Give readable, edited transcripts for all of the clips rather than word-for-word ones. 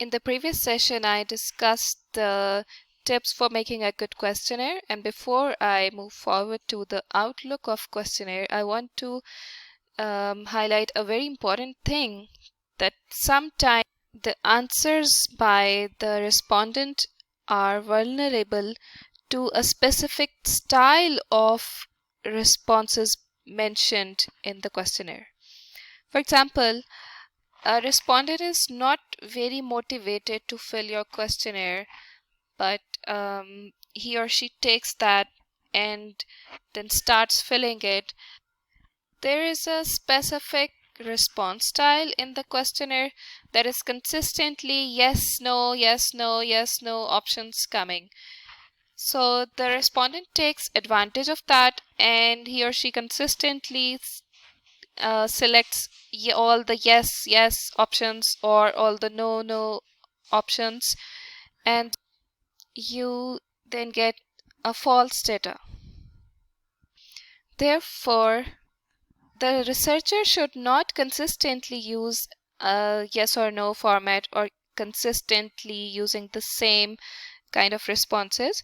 In the previous session, I discussed the tips for making a good questionnaire, and before I move forward to the outlook of questionnaire, I want to highlight a very important thing, that sometimes the answers by the respondent are vulnerable to a specific style of responses mentioned in the questionnaire. For example, a respondent is not very motivated to fill your questionnaire, but he or she takes that and then starts filling it. There is a specific response style in the questionnaire that is consistently yes, no, yes, no, yes, no options coming. So the respondent takes advantage of that, and he or she consistently selects all the yes, yes options or all the no, no options, and you then get a false data. Therefore, the researcher should not consistently use a yes or no format or consistently using the same kind of responses.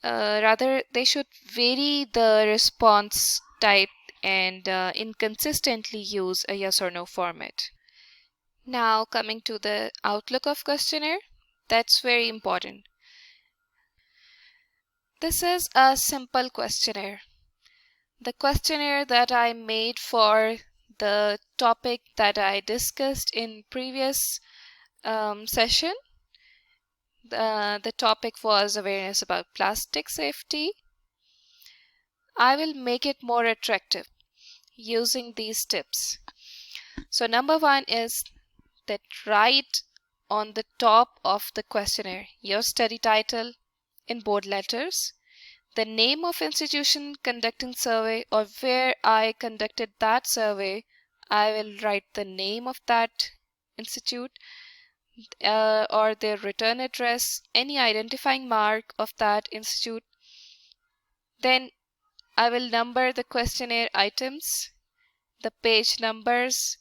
Rather, they should vary the response type and inconsistently use a yes or no format. Now coming to the outlook of questionnaire, that's very important. This is a simple questionnaire. The questionnaire that I made for the topic that I discussed in previous session. The topic was awareness about plastic safety. I will make it more attractive using these tips. So number one is that write on the top of the questionnaire your study title in bold letters, the name of institution conducting survey, or where I conducted that survey, I will write the name of that institute or their return address, any identifying mark of that institute. Then I will number the questionnaire items, the page numbers,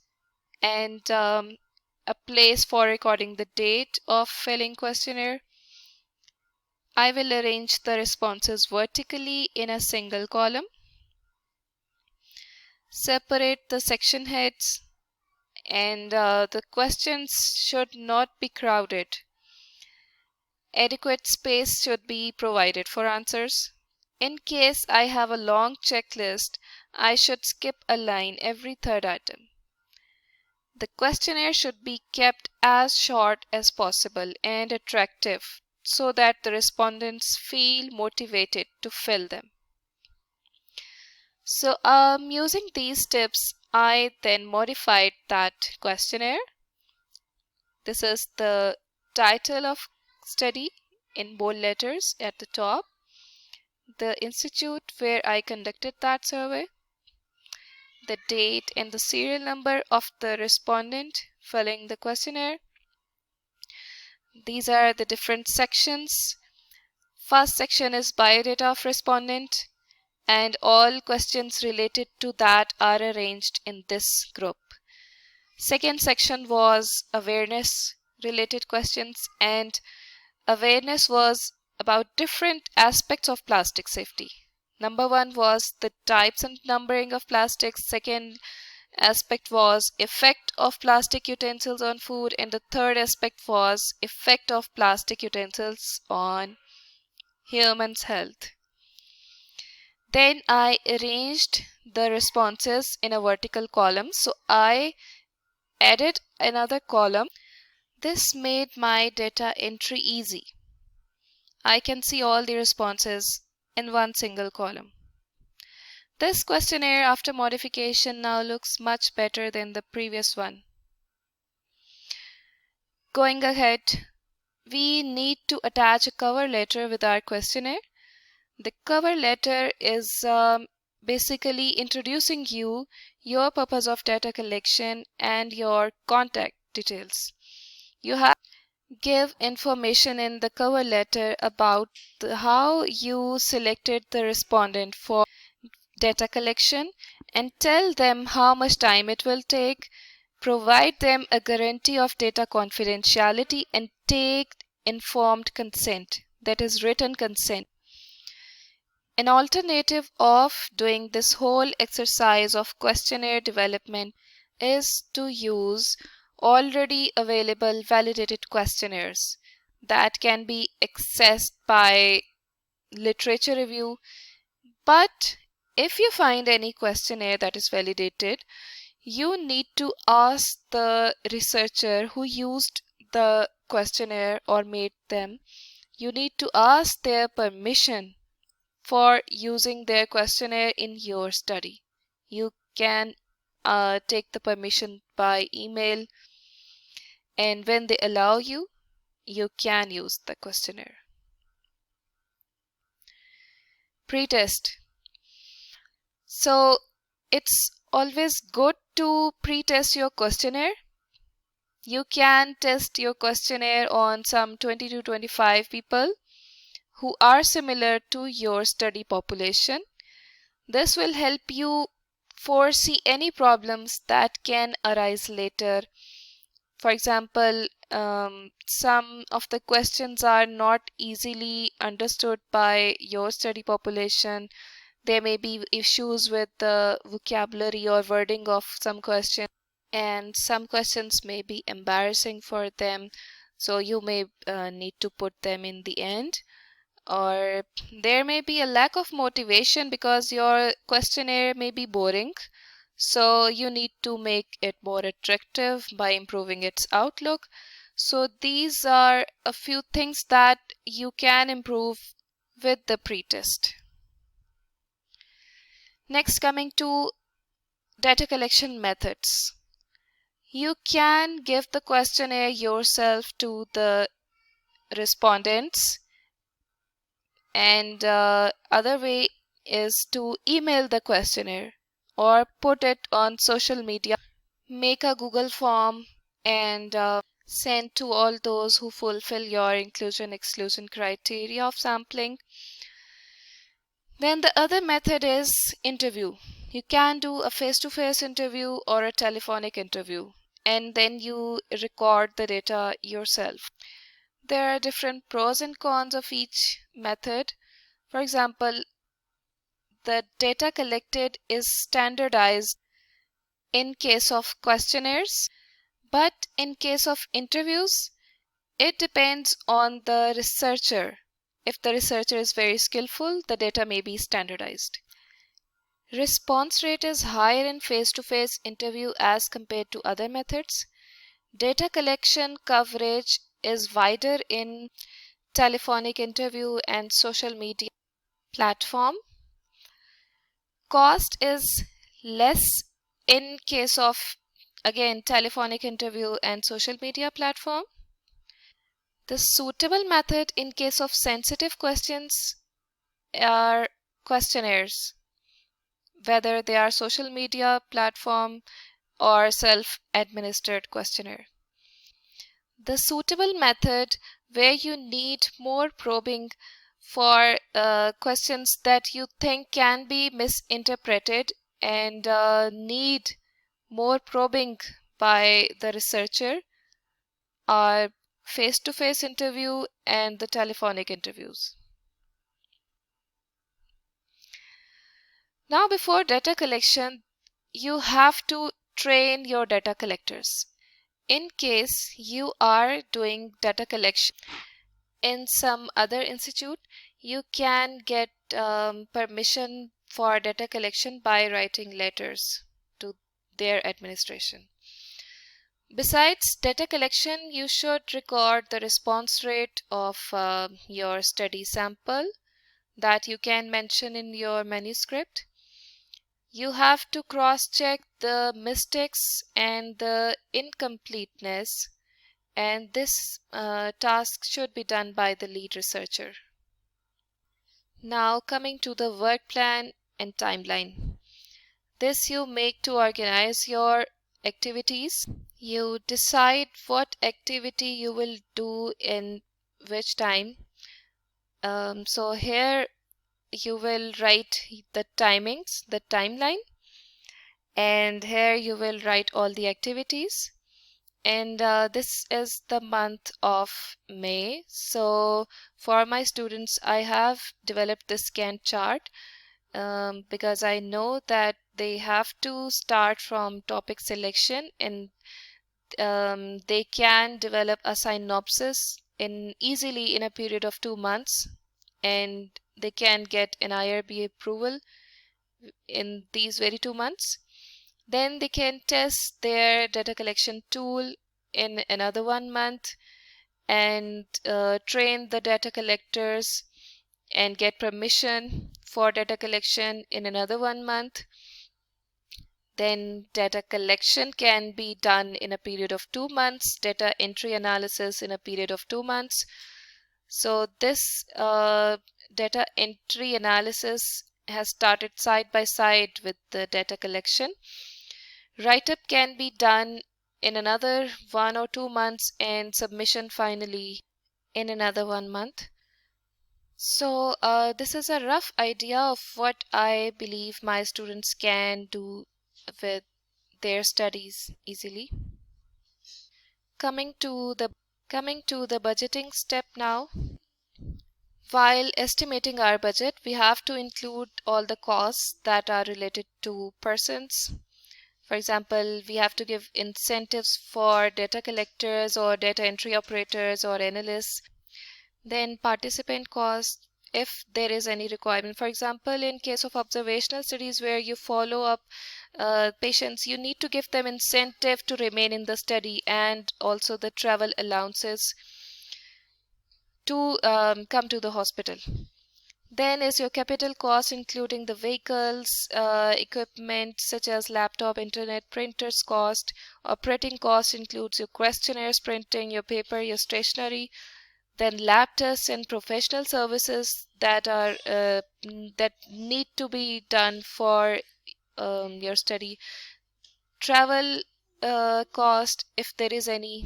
and a place for recording the date of filling questionnaire. I will arrange the responses vertically in a single column. Separate the section heads, and the questions should not be crowded. Adequate space should be provided for answers. In case I have a long checklist, I should skip a line every third item. The questionnaire should be kept as short as possible and attractive so that the respondents feel motivated to fill them. So using these tips, I then modified that questionnaire. This is the title of study in bold letters at the top, the institute where I conducted that survey, the date and the serial number of the respondent filling the questionnaire. These are the different sections. First section is biodata of respondent, and all questions related to that are arranged in this group. Second section was awareness related questions, and awareness was about different aspects of plastic safety. Number one was the types and numbering of plastics. Second aspect was effect of plastic utensils on food, and the third aspect was effect of plastic utensils on humans' health. Then I arranged the responses in a vertical column, so I added another column. This made my data entry easy. I can see all the responses in one single column. This questionnaire after modification now looks much better than the previous one. Going ahead, we need to attach a cover letter with our questionnaire. The cover letter is basically introducing you, your purpose of data collection, and your contact details. You have to give information in the cover letter about how you selected the respondent for data collection, and tell them how much time it will take, provide them a guarantee of data confidentiality, and take informed consent, that is written consent. An alternative of doing this whole exercise of questionnaire development is to use already available validated questionnaires that can be accessed by literature review. But if you find any questionnaire that is validated, you need to ask the researcher who used the questionnaire or made them, you need to ask their permission for using their questionnaire in your study. You can take the permission by email, and when they allow you, you can use the questionnaire. Pre-test. So it's always good to pre-test your questionnaire. You can test your questionnaire on some 20 to 25 people who are similar to your study population. This will help you foresee any problems that can arise later. For example, some of the questions are not easily understood by your study population. There may be issues with the vocabulary or wording of some questions, and some questions may be embarrassing for them, so you may need to put them in the end. Or there may be a lack of motivation because your questionnaire may be boring, so you need to make it more attractive by improving its outlook. So these are a few things that you can improve with the pretest. Next, coming to data collection methods. You can give the questionnaire yourself to the respondents, and other way is to email the questionnaire or put it on social media. Make a Google form and send to all those who fulfill your inclusion-exclusion criteria of sampling. Then the other method is interview. You can do a face-to-face interview or a telephonic interview, and then you record the data yourself. There are different pros and cons of each method. For example, the data collected is standardized in case of questionnaires, but in case of interviews, it depends on the researcher. If the researcher is very skillful, the data may be standardized. Response rate is higher in face-to-face interview as compared to other methods. Data collection coverage is wider in telephonic interview and social media platform. Cost is less in case of, again, telephonic interview and social media platform. The suitable method in case of sensitive questions are questionnaires, whether they are social media platform or self-administered questionnaire. The suitable method where you need more probing for questions that you think can be misinterpreted and need more probing by the researcher are face-to-face interview and the telephonic interviews. Now, before data collection, you have to train your data collectors. In case you are doing data collection in some other institute, you can get permission for data collection by writing letters to their administration. Besides data collection, you should record the response rate of your study sample that you can mention in your manuscript. You have to cross-check the mistakes and the incompleteness, and this task should be done by the lead researcher. Now coming to the work plan and timeline. This you make to organize your activities. You decide what activity you will do in which time. So here you will write the timings, the timeline, and here you will write all the activities. And this is the month of May. So for my students, I have developed this Gantt chart because I know that they have to start from topic selection, and they can develop a synopsis easily in a period of 2 months, and they can get an IRB approval in these very 2 months. Then they can test their data collection tool in another 1 month, and train the data collectors and get permission for data collection in another 1 month. Then data collection can be done in a period of 2 months, data entry analysis in a period of 2 months. So this data entry analysis has started side by side with the data collection. Write-up can be done in another 1 or 2 months, and submission finally in another 1 month. So this is a rough idea of what I believe my students can do with their studies easily. Coming to the budgeting step now. While estimating our budget, we have to include all the costs that are related to persons. For example, we have to give incentives for data collectors or data entry operators or analysts. Then participant cost, if there is any requirement. For example, in case of observational studies where you follow up patients, you need to give them incentive to remain in the study, and also the travel allowances to come to the hospital. Then is your capital cost, including the vehicles, equipment such as laptop, internet, printers cost. Operating cost includes your questionnaires, printing, your paper, your stationery. Then lab tests and professional services that are that need to be done for your study. Travel cost, if there is any.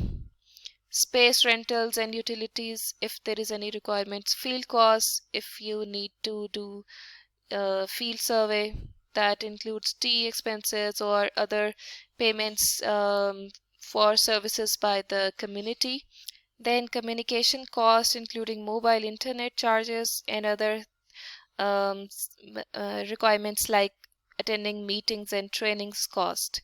Space rentals and utilities, if there is any requirements. Field costs, if you need to do a field survey, that includes tea expenses or other payments for services by the community. Then communication costs, including mobile internet charges and other requirements like attending meetings and trainings cost.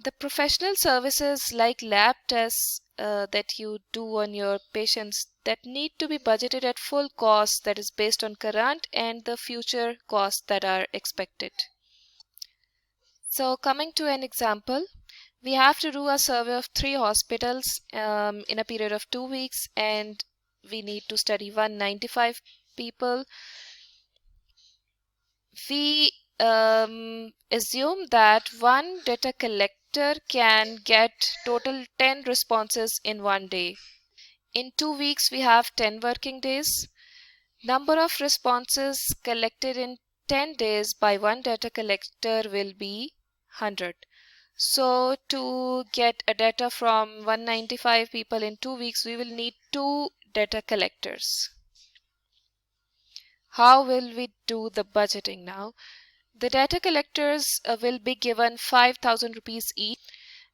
The professional services like lab tests that you do on your patients, that need to be budgeted at full cost, that is based on current and the future costs that are expected. So coming to an example, we have to do a survey of 3 hospitals in a period of 2 weeks, and we need to study 195 people. We assume that one data collector can get total 10 responses in 1 day. In 2 weeks, we have 10 working days. Number of responses collected in 10 days by one data collector will be 100. So to get a data from 195 people in 2 weeks, we will need 2 data collectors. How will we do the budgeting now? The data collectors will be given 5,000 rupees each,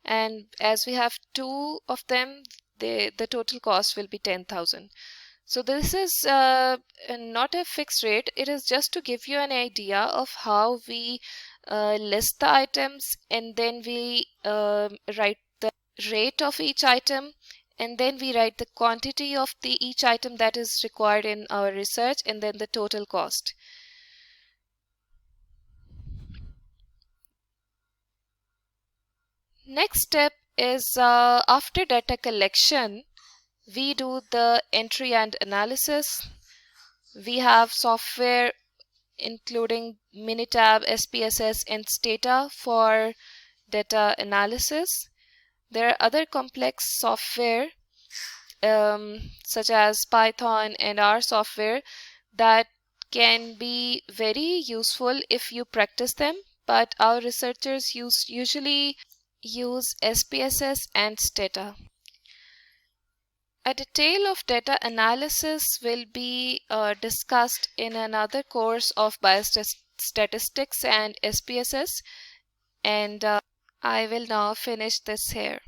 and as we have 2 of them, the total cost will be 10,000. So this is not a fixed rate. It is just to give you an idea of how we list the items, and then we write the rate of each item, and then we write the quantity of each item that is required in our research, and then the total cost. Next step is after data collection, we do the entry and analysis. We have software including Minitab, SPSS, and Stata for data analysis. There are other complex software such as Python and R software that can be very useful if you practice them, but our researchers usually use SPSS and Stata. A detail of data analysis will be discussed in another course of statistics and SPSS, and I will now finish this here.